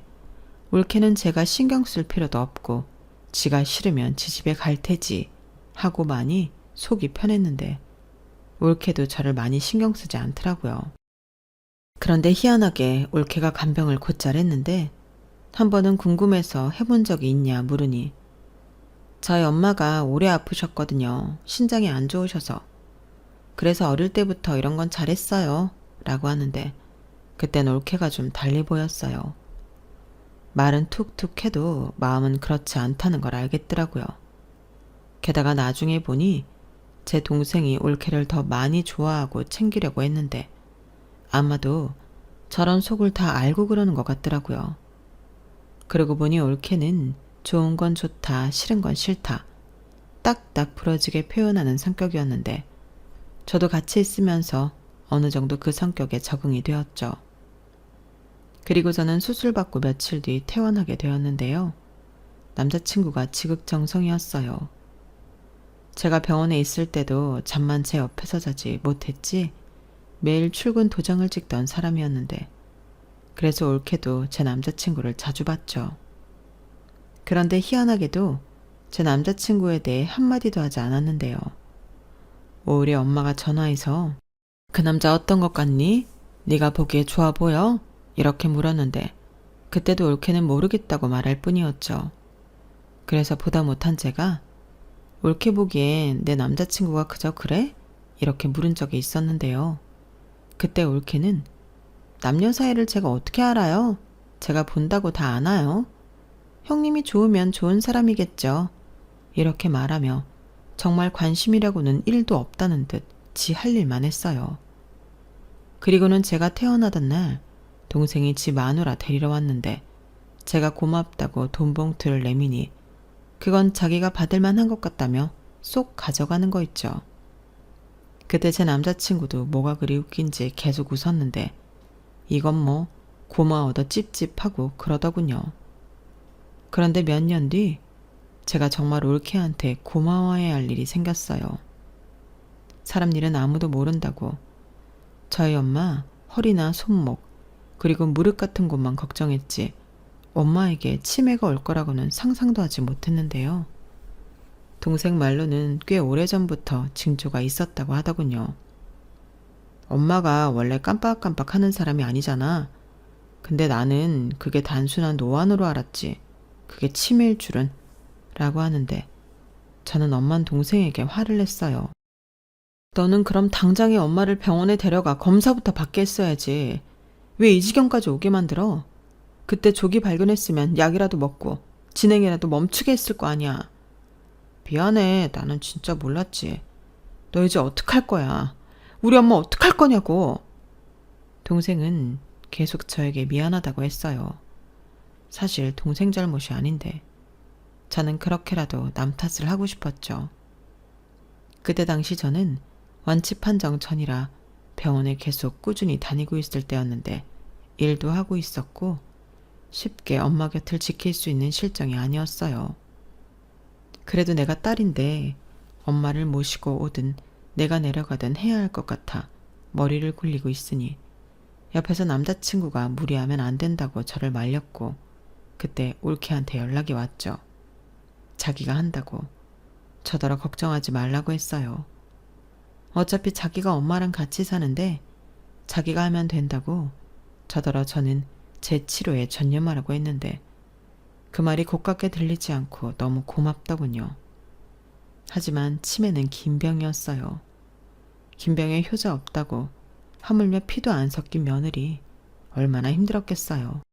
올케는 제가 신경 쓸 필요도 없고 지가 싫으면 지 집에 갈 테지 하고 많이 속이 편했는데 올케도 저를 많이 신경 쓰지 않더라고요. 그런데 희한하게 올케가 간병을 곧잘 했는데 한 번은 궁금해서 해본 적이 있냐 물으니 저희 엄마가 오래 아프셨거든요. 신장이 안 좋으셔서. 그래서 어릴 때부터 이런 건 잘했어요. 라고 하는데 그땐 올케가 좀 달리 보였어요. 말은 툭툭 해도 마음은 그렇지 않다는 걸 알겠더라고요. 게다가 나중에 보니 제 동생이 올케를 더 많이 좋아하고 챙기려고 했는데 아마도 저런 속을 다 알고 그러는 것 같더라고요. 그러고 보니 올케는 좋은 건 좋다, 싫은 건 싫다 딱딱 부러지게 표현하는 성격이었는데 저도 같이 있으면서 어느 정도 그 성격에 적응이 되었죠. 그리고 저는 수술받고 며칠 뒤 퇴원하게 되었는데요. 남자친구가 지극정성이었어요. 제가 병원에 있을 때도 잠만 제 옆에서 자지 못했지 매일 출근 도장을 찍던 사람이었는데 그래서 올케도 제 남자친구를 자주 봤죠. 그런데 희한하게도 제 남자친구에 대해 한마디도 하지 않았는데요. 오히려 엄마가 전화해서 그 남자 어떤 것 같니? 네가 보기에 좋아 보여? 이렇게 물었는데 그때도 올케는 모르겠다고 말할 뿐이었죠. 그래서 보다 못한 제가 올케 보기엔 내 남자친구가 그저 그래? 이렇게 물은 적이 있었는데요. 그때 올케는 남녀 사이를 제가 어떻게 알아요? 제가 본다고 다 아나요? 형님이 좋으면 좋은 사람이겠죠. 이렇게 말하며 정말 관심이라고는 1도 없다는 듯 지 할 일만 했어요. 그리고는 제가 태어나던 날 동생이 지 마누라 데리러 왔는데 제가 고맙다고 돈 봉투를 내미니 그건 자기가 받을 만한 것 같다며 쏙 가져가는 거 있죠. 그때 제 남자친구도 뭐가 그리 웃긴지 계속 웃었는데 이건 뭐 고마워도 찝찝하고 그러더군요. 그런데 몇 년 뒤 제가 정말 올케한테 고마워해야 할 일이 생겼어요. 사람 일은 아무도 모른다고 저희 엄마 허리나 손목 그리고 무릎 같은 곳만 걱정했지 엄마에게 치매가 올 거라고는 상상도 하지 못했는데요. 동생 말로는 꽤 오래전부터 징조가 있었다고 하더군요. 엄마가 원래 깜빡깜빡 하는 사람이 아니잖아. 근데 나는 그게 단순한 노안으로 알았지. 그게 치매일 줄은 라고 하는데 저는 엄만 동생에게 화를 냈어요. 너는 그럼 당장에 엄마를 병원에 데려가 검사부터 받게 했어야지. 왜 이 지경까지 오게 만들어? 그때 조기 발견했으면 약이라도 먹고 진행이라도 멈추게 했을 거 아니야. 미안해. 나는 진짜 몰랐지. 너 이제 어떡할 거야? 우리 엄마 어떡할 거냐고. 동생은 계속 저에게 미안하다고 했어요. 사실 동생 잘못이 아닌데 저는 그렇게라도 남 탓을 하고 싶었죠. 그때 당시 저는 완치 판정 전이라 병원에 계속 꾸준히 다니고 있을 때였는데 일도 하고 있었고 쉽게 엄마 곁을 지킬 수 있는 실정이 아니었어요. 그래도 내가 딸인데 엄마를 모시고 오든 내가 내려가든 해야 할 것 같아 머리를 굴리고 있으니 옆에서 남자친구가 무리하면 안 된다고 저를 말렸고 그때 올케한테 연락이 왔죠. 자기가 한다고 저더러 걱정하지 말라고 했어요. 어차피 자기가 엄마랑 같이 사는데 자기가 하면 된다고 저더러 저는 제 치료에 전념하라고 했는데 그 말이 고깝게 들리지 않고 너무 고맙더군요. 하지만 치매는 긴 병이었어요. 긴 병에 효자 없다고 하물며 피도 안 섞인 며느리 얼마나 힘들었겠어요.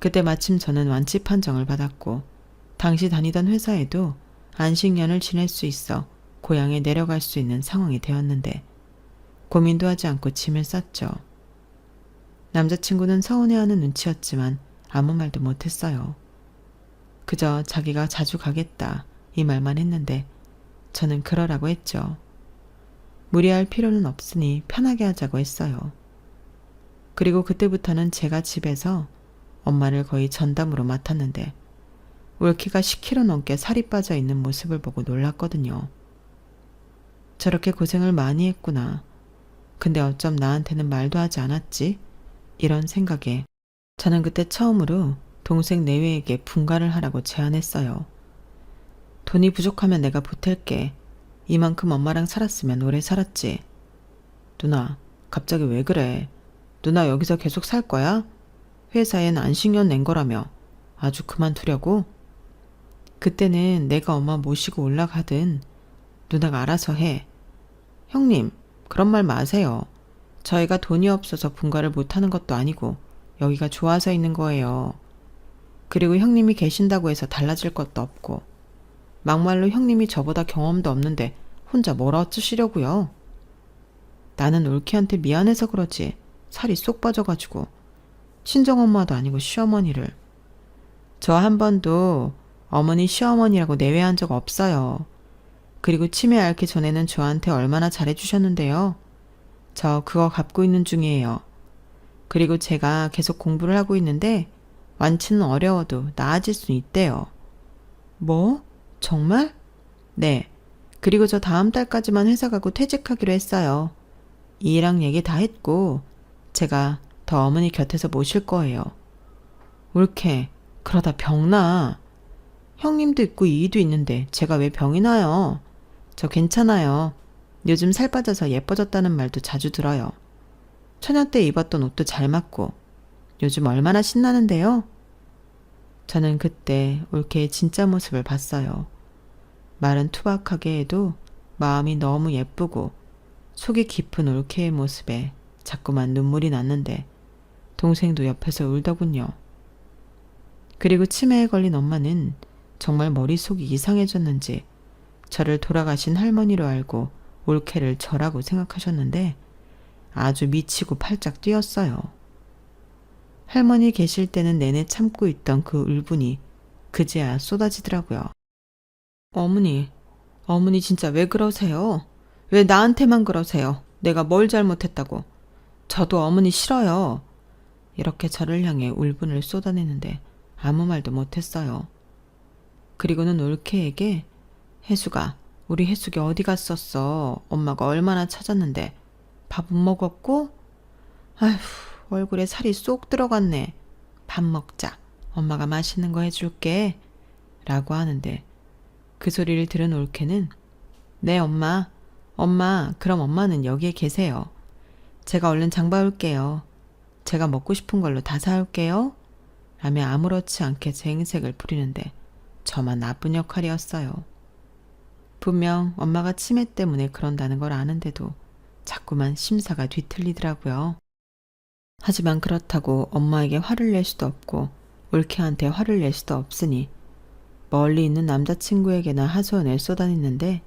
그때 마침 저는 완치 판정을 받았고 당시 다니던 회사에도 안식년을 지낼 수 있어 고향에 내려갈 수 있는 상황이 되었는데 고민도 하지 않고 짐을 쌌죠. 남자친구는 서운해하는 눈치였지만 아무 말도 못했어요. 그저 자기가 자주 가겠다 이 말만 했는데 저는 그러라고 했죠. 무리할 필요는 없으니 편하게 하자고 했어요. 그리고 그때부터는 제가 집에서 엄마를 거의 전담으로 맡았는데 올케가 10kg 넘게 살이 빠져 있는 모습을 보고 놀랐거든요. 저렇게 고생을 많이 했구나. 근데 어쩜 나한테는 말도 하지 않았지? 이런 생각에 저는 그때 처음으로 동생 내외에게 분가를 하라고 제안했어요. 돈이 부족하면 내가 보탤게. 이만큼 엄마랑 살았으면 오래 살았지. 누나, 갑자기 왜 그래? 누나 여기서 계속 살 거야? 회사엔 안식년 낸 거라며. 아주 그만두려고? 그때는 내가 엄마 모시고 올라가든 누나가 알아서 해. 형님, 그런 말 마세요. 저희가 돈이 없어서 분가를 못하는 것도 아니고 여기가 좋아서 있는 거예요. 그리고 형님이 계신다고 해서 달라질 것도 없고 막말로 형님이 저보다 경험도 없는데 혼자 뭘 어쩌시려고요. 나는 올케한테 미안해서 그러지 살이 쏙 빠져가지고 친정엄마도 아니고 시어머니를. 저 한 번도 어머니 시어머니라고 내외한 적 없어요. 그리고 치매 앓기 전에는 저한테 얼마나 잘해주셨는데요. 저 그거 갚고 있는 중이에요. 그리고 제가 계속 공부를 하고 있는데 완치는 어려워도 나아질 수 있대요. 뭐? 정말? 네. 그리고 저 다음 달까지만 회사 가고 퇴직하기로 했어요. 이랑 얘기 다 했고 제가 더 어머니 곁에서 모실 거예요. 올케, 그러다 병나. 형님도 있고 이이도 있는데 제가 왜 병이 나요? 저 괜찮아요. 요즘 살 빠져서 예뻐졌다는 말도 자주 들어요. 처녀 때 입었던 옷도 잘 맞고 요즘 얼마나 신나는데요? 저는 그때 올케의 진짜 모습을 봤어요. 말은 투박하게 해도 마음이 너무 예쁘고 속이 깊은 올케의 모습에 자꾸만 눈물이 났는데 동생도 옆에서 울더군요. 그리고 치매에 걸린 엄마는 정말 머릿속이 이상해졌는지 저를 돌아가신 할머니로 알고 올케를 저라고 생각하셨는데 아주 미치고 팔짝 뛰었어요. 할머니 계실 때는 내내 참고 있던 그 울분이 그제야 쏟아지더라고요. 어머니 진짜 왜 그러세요? 왜 나한테만 그러세요? 내가 뭘 잘못했다고. 저도 어머니 싫어요. 이렇게 저를 향해 울분을 쏟아내는데 아무 말도 못했어요. 그리고는 올케에게 혜수가, 우리 혜숙이 어디 갔었어? 엄마가 얼마나 찾았는데 밥 못 먹었고? 아휴, 얼굴에 살이 쏙 들어갔네. 밥 먹자. 엄마가 맛있는 거 해줄게. 라고 하는데 그 소리를 들은 올케는 네 엄마, 그럼 엄마는 여기에 계세요. 제가 얼른 장 봐올게요. 제가 먹고 싶은 걸로 다 사올게요. 라며 아무렇지 않게 제 행색을 부리는데 저만 나쁜 역할이었어요. 분명 엄마가 치매 때문에 그런다는 걸 아는데도 자꾸만 심사가 뒤틀리더라고요. 하지만 그렇다고 엄마에게 화를 낼 수도 없고 올케한테 화를 낼 수도 없으니 멀리 있는 남자친구에게나 하소연을 쏟아냈는데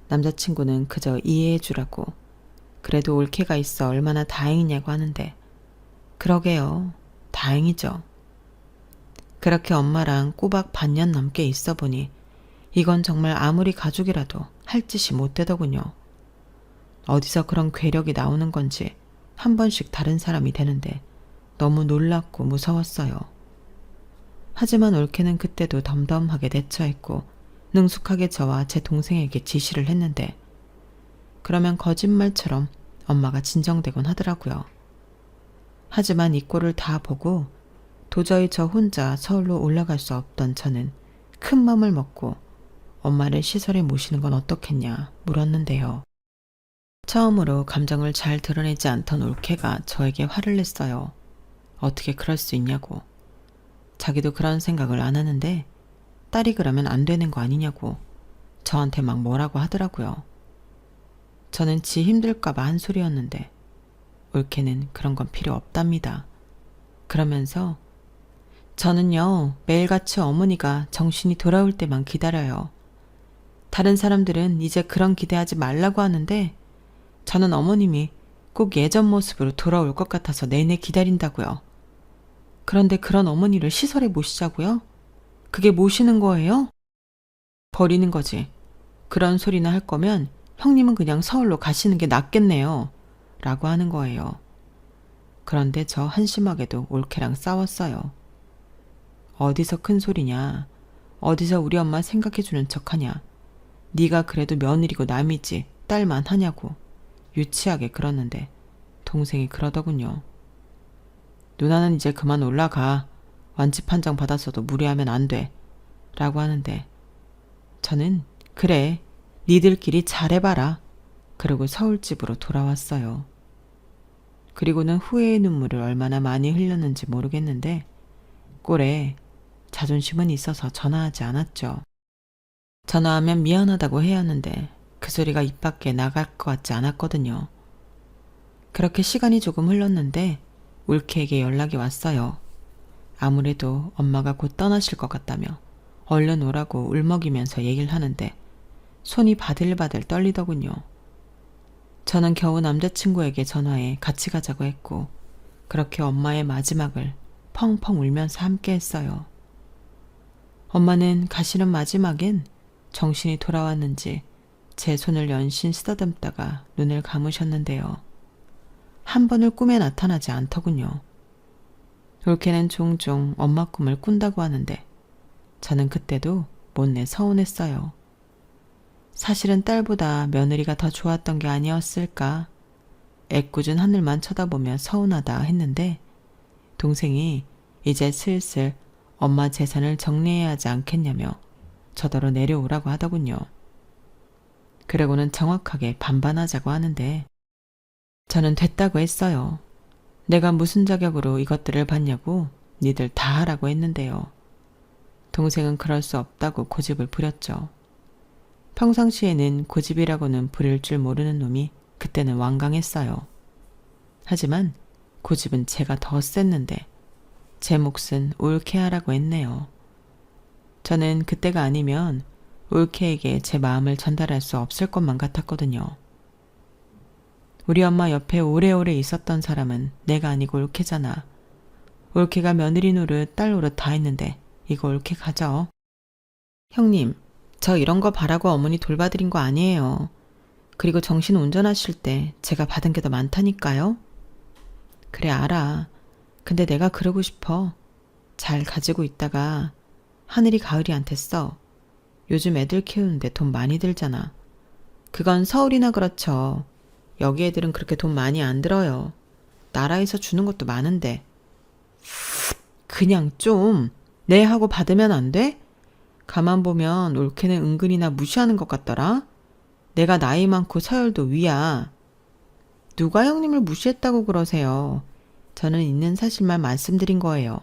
남자친구는 그저 이해해 주라고 그래도 올케가 있어 얼마나 다행이냐고 하는데 그러게요. 다행이죠. 그렇게 엄마랑 꼬박 반년 넘게 있어 보니 이건 정말 아무리 가족이라도 할 짓이 못 되더군요. 어디서 그런 괴력이 나오는 건지 한 번씩 다른 사람이 되는데 너무 놀랍고 무서웠어요. 하지만 올케는 그때도 덤덤하게 대처했고 능숙하게 저와 제 동생에게 지시를 했는데 그러면 거짓말처럼 엄마가 진정되곤 하더라고요. 하지만 이 꼴을 다 보고 도저히 저 혼자 서울로 올라갈 수 없던 저는 큰 맘을 먹고 엄마를 시설에 모시는 건 어떻겠냐 물었는데요. 처음으로 감정을 잘 드러내지 않던 올케가 저에게 화를 냈어요. 어떻게 그럴 수 있냐고. 자기도 그런 생각을 안 하는데 딸이 그러면 안 되는 거 아니냐고 저한테 막 뭐라고 하더라고요. 저는 지 힘들까봐 한 소리였는데 올케는 그런 건 필요 없답니다. 그러면서 저는요 매일같이 어머니가 정신이 돌아올 때만 기다려요. 다른 사람들은 이제 그런 기대하지 말라고 하는데 저는 어머님이 꼭 예전 모습으로 돌아올 것 같아서 내내 기다린다고요. 그런데 그런 어머니를 시설에 모시자고요? 그게 모시는 거예요? 버리는 거지. 그런 소리나 할 거면 형님은 그냥 서울로 가시는 게 낫겠네요. 라고 하는 거예요. 그런데 저 한심하게도 올케랑 싸웠어요. 어디서 큰 소리냐. 어디서 우리 엄마 생각해주는 척하냐. 네가 그래도 며느리고 남이지 딸만 하냐고 유치하게 그러는데 동생이 그러더군요. 누나는 이제 그만 올라가. 완집 한 장 받았어도 무리하면 안 돼. 라고 하는데 저는 그래 니들끼리 잘해봐라. 그러고 서울집으로 돌아왔어요. 그리고는 후회의 눈물을 얼마나 많이 흘렸는지 모르겠는데 꼴에 자존심은 있어서 전화하지 않았죠. 전화하면 미안하다고 해야 하는데 그 소리가 입 밖에 나갈 것 같지 않았거든요. 그렇게 시간이 조금 흘렀는데 올케에게 연락이 왔어요. 아무래도 엄마가 곧 떠나실 것 같다며 얼른 오라고 울먹이면서 얘기를 하는데 손이 바들바들 떨리더군요. 저는 겨우 남자친구에게 전화해 같이 가자고 했고 그렇게 엄마의 마지막을 펑펑 울면서 함께 했어요. 엄마는 가시는 마지막엔 정신이 돌아왔는지 제 손을 연신 쓰다듬다가 눈을 감으셨는데요. 한 번을 꿈에 나타나지 않더군요. 올케는 종종 엄마 꿈을 꾼다고 하는데 저는 그때도 못내 서운했어요. 사실은 딸보다 며느리가 더 좋았던 게 아니었을까. 애꿎은 하늘만 쳐다보며 서운하다 했는데 동생이 이제 슬슬 엄마 재산을 정리해야 하지 않겠냐며 저더러 내려오라고 하더군요. 그러고는 정확하게 반반하자고 하는데 저는 됐다고 했어요. 내가 무슨 자격으로 이것들을 받냐고 니들 다 하라고 했는데요. 동생은 그럴 수 없다고 고집을 부렸죠. 평상시에는 고집이라고는 부릴 줄 모르는 놈이 그때는 완강했어요. 하지만 고집은 제가 더 셌는데 제 몫은 옳게 하라고 했네요. 저는 그때가 아니면 올케에게 제 마음을 전달할 수 없을 것만 같았거든요. 우리 엄마 옆에 오래오래 있었던 사람은 내가 아니고 올케잖아. 올케가 며느리 노릇 딸 노릇 다 했는데 이거 올케 가져. 형님, 저 이런 거 바라고 어머니 돌봐드린 거 아니에요. 그리고 정신 운전하실 때 제가 받은 게 더 많다니까요. 그래 알아. 근데 내가 그러고 싶어. 잘 가지고 있다가 하늘이 가을이한테 써. 요즘 애들 키우는데 돈 많이 들잖아. 그건 서울이나 그렇죠. 여기 애들은 그렇게 돈 많이 안 들어요. 나라에서 주는 것도 많은데. 그냥 좀 네 하고 받으면 안 돼? 가만 보면 올케는 은근히나 무시하는 것 같더라. 내가 나이 많고 서열도 위야. 누가 형님을 무시했다고 그러세요. 저는 있는 사실만 말씀드린 거예요.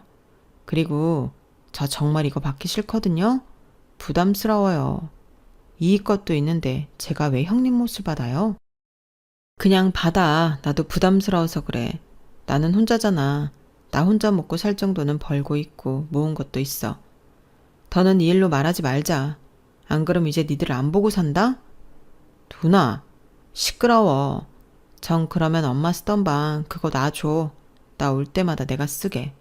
그리고 저 정말 이거 받기 싫거든요. 부담스러워요. 이익 것도 있는데 제가 왜 형님 몫을 받아요? 그냥 받아. 나도 부담스러워서 그래. 나는 혼자잖아. 나 혼자 먹고 살 정도는 벌고 있고 모은 것도 있어. 더는 이 일로 말하지 말자. 안 그럼 이제 니들 안 보고 산다? 누나, 시끄러워. 정 그러면 엄마 쓰던 방 그거 놔줘. 나 올 때마다 내가 쓰게.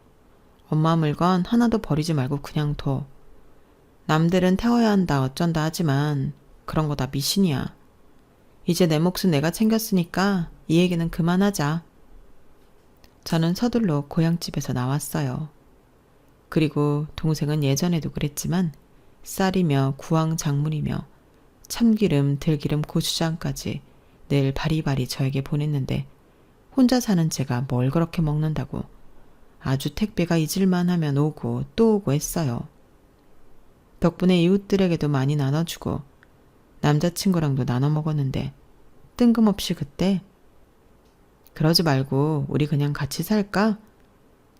엄마 물건 하나도 버리지 말고 그냥 둬. 남들은 태워야 한다 어쩐다 하지만 그런 거 다 미신이야. 이제 내 몫은 내가 챙겼으니까 이 얘기는 그만하자. 저는 서둘러 고향집에서 나왔어요. 그리고 동생은 예전에도 그랬지만 쌀이며 구황작물이며 참기름, 들기름, 고추장까지 늘 바리바리 저에게 보냈는데 혼자 사는 제가 뭘 그렇게 먹는다고 아주 택배가 잊을만 하면 오고 또 오고 했어요. 덕분에 이웃들에게도 많이 나눠주고 남자친구랑도 나눠 먹었는데 뜬금없이 그때 그러지 말고 우리 그냥 같이 살까?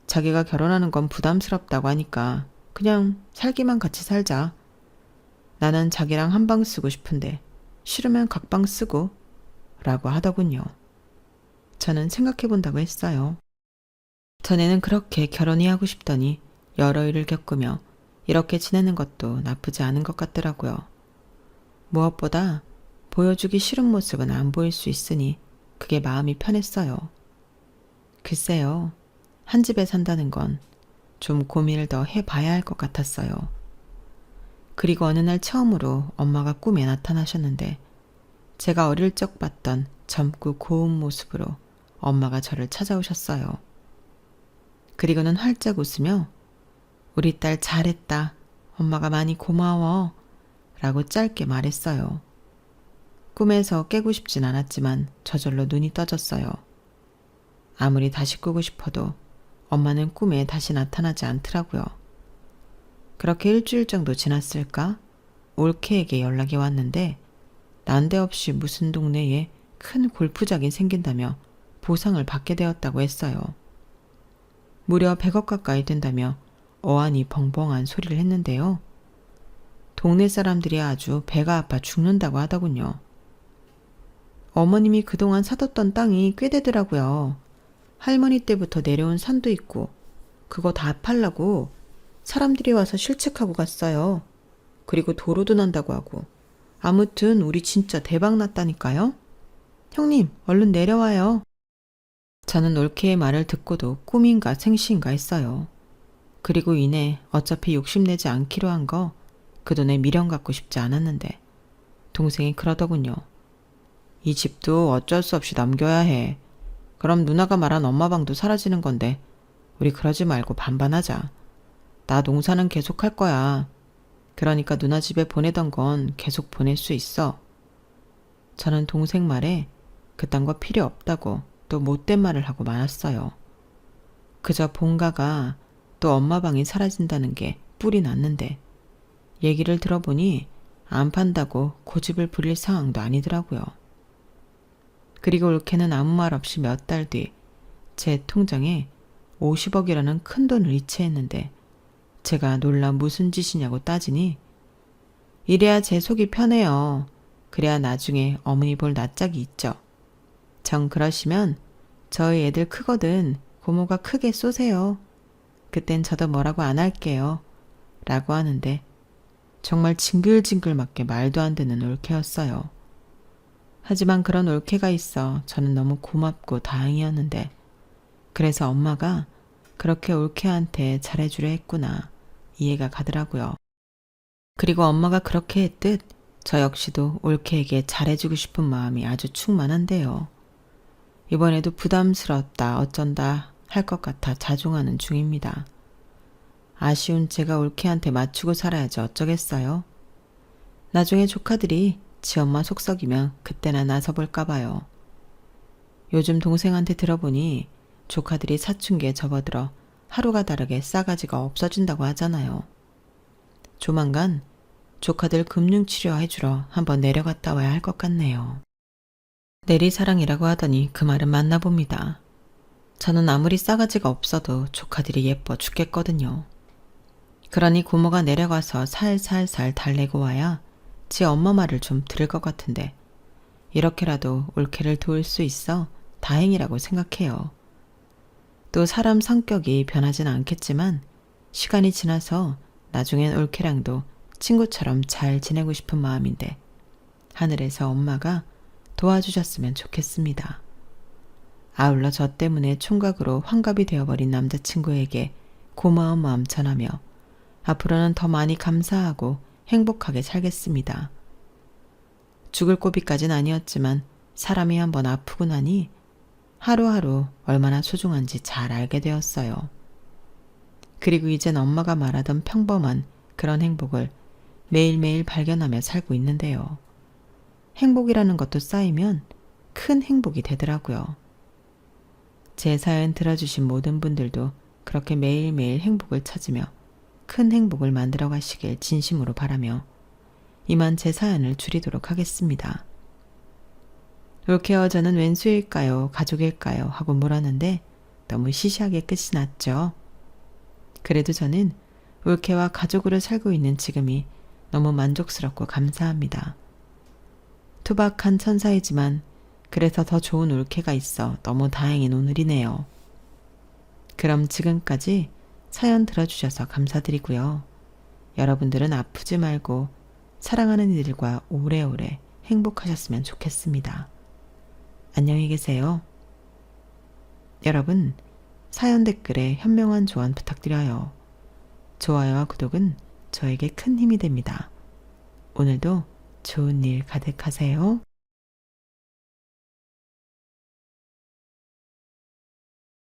자기가 결혼하는 건 부담스럽다고 하니까 그냥 살기만 같이 살자. 나는 자기랑 한 방 쓰고 싶은데 싫으면 각방 쓰고 라고 하더군요. 저는 생각해 본다고 했어요. 전에는 그렇게 결혼이 하고 싶더니 여러 일을 겪으며 이렇게 지내는 것도 나쁘지 않은 것 같더라고요. 무엇보다 보여주기 싫은 모습은 안 보일 수 있으니 그게 마음이 편했어요. 글쎄요, 한 집에 산다는 건 좀 고민을 더 해봐야 할 것 같았어요. 그리고 어느 날 처음으로 엄마가 꿈에 나타나셨는데 제가 어릴 적 봤던 젊고 고운 모습으로 엄마가 저를 찾아오셨어요. 그리고는 활짝 웃으며 우리 딸 잘했다. 엄마가 많이 고마워. 라고 짧게 말했어요. 꿈에서 깨고 싶진 않았지만 저절로 눈이 떠졌어요. 아무리 다시 꾸고 싶어도 엄마는 꿈에 다시 나타나지 않더라고요. 그렇게 일주일 정도 지났을까? 올케에게 연락이 왔는데 난데없이 무슨 동네에 큰 골프장이 생긴다며 보상을 받게 되었다고 했어요. 무려 100억 가까이 된다며 어안이 벙벙한 소리를 했는데요. 동네 사람들이 아주 배가 아파 죽는다고 하더군요. 어머님이 그동안 사뒀던 땅이 꽤 되더라고요. 할머니 때부터 내려온 산도 있고 그거 다 팔라고 사람들이 와서 실측하고 갔어요. 그리고 도로도 난다고 하고 아무튼 우리 진짜 대박 났다니까요. 형님 얼른 내려와요. 저는 올케의 말을 듣고도 꿈인가 생시인가 했어요. 그리고 이내 어차피 욕심내지 않기로 한 거 그 돈에 미련 갖고 싶지 않았는데 동생이 그러더군요. 이 집도 어쩔 수 없이 넘겨야 해. 그럼 누나가 말한 엄마 방도 사라지는 건데 우리 그러지 말고 반반하자. 나 농사는 계속 할 거야. 그러니까 누나 집에 보내던 건 계속 보낼 수 있어. 저는 동생 말에 그딴 거 필요 없다고 또 못된 말을 하고 말았어요. 그저 본가가 또 엄마 방이 사라진다는 게 뿔이 났는데 얘기를 들어보니 안 판다고 고집을 부릴 상황도 아니더라고요. 그리고 올케는 아무 말 없이 몇 달 뒤 제 통장에 50억이라는 큰 돈을 이체했는데 제가 놀라 무슨 짓이냐고 따지니 이래야 제 속이 편해요. 그래야 나중에 어머니 볼 낯짝이 있죠. 정 그러시면 저희 애들 크거든 고모가 크게 쏘세요. 그땐 저도 뭐라고 안 할게요. 라고 하는데 정말 징글징글 맞게 말도 안 되는 올케였어요. 하지만 그런 올케가 있어 저는 너무 고맙고 다행이었는데 그래서 엄마가 그렇게 올케한테 잘해주려 했구나 이해가 가더라고요. 그리고 엄마가 그렇게 했듯 저 역시도 올케에게 잘해주고 싶은 마음이 아주 충만한데요. 이번에도 부담스럽다 어쩐다 할 것 같아 자중하는 중입니다. 아쉬운 제가 올케한테 맞추고 살아야지 어쩌겠어요. 나중에 조카들이 지 엄마 속썩이면 그때나 나서볼까 봐요. 요즘 동생한테 들어보니 조카들이 사춘기에 접어들어 하루가 다르게 싸가지가 없어진다고 하잖아요. 조만간 조카들 금융치료 해주러 한번 내려갔다 와야 할 것 같네요. 내리사랑이라고 하더니 그 말은 맞나 봅니다. 저는 아무리 싸가지가 없어도 조카들이 예뻐 죽겠거든요. 그러니 고모가 내려가서 살살살 달래고 와야 지 엄마 말을 좀 들을 것 같은데 이렇게라도 올케를 도울 수 있어 다행이라고 생각해요. 또 사람 성격이 변하진 않겠지만 시간이 지나서 나중엔 올케랑도 친구처럼 잘 지내고 싶은 마음인데 하늘에서 엄마가 도와주셨으면 좋겠습니다. 아울러 저 때문에 총각으로 환갑이 되어버린 남자친구에게 고마운 마음 전하며 앞으로는 더 많이 감사하고 행복하게 살겠습니다. 죽을 고비까진 아니었지만 사람이 한번 아프고 나니 하루하루 얼마나 소중한지 잘 알게 되었어요. 그리고 이젠 엄마가 말하던 평범한 그런 행복을 매일매일 발견하며 살고 있는데요. 행복이라는 것도 쌓이면 큰 행복이 되더라고요. 제 사연 들어주신 모든 분들도 그렇게 매일매일 행복을 찾으며 큰 행복을 만들어 가시길 진심으로 바라며 이만 제 사연을 줄이도록 하겠습니다. 올케와 저는 왼수일까요? 가족일까요? 하고 물었는데 너무 시시하게 끝이 났죠. 그래도 저는 올케와 가족으로 살고 있는 지금이 너무 만족스럽고 감사합니다. 투박한 천사이지만 그래서 더 좋은 올케가 있어 너무 다행인 오늘이네요. 그럼 지금까지 사연 들어주셔서 감사드리고요. 여러분들은 아프지 말고 사랑하는 이들과 오래오래 행복하셨으면 좋겠습니다. 안녕히 계세요. 여러분, 사연 댓글에 현명한 조언 부탁드려요. 좋아요와 구독은 저에게 큰 힘이 됩니다. 오늘도 좋은 일 가득하세요.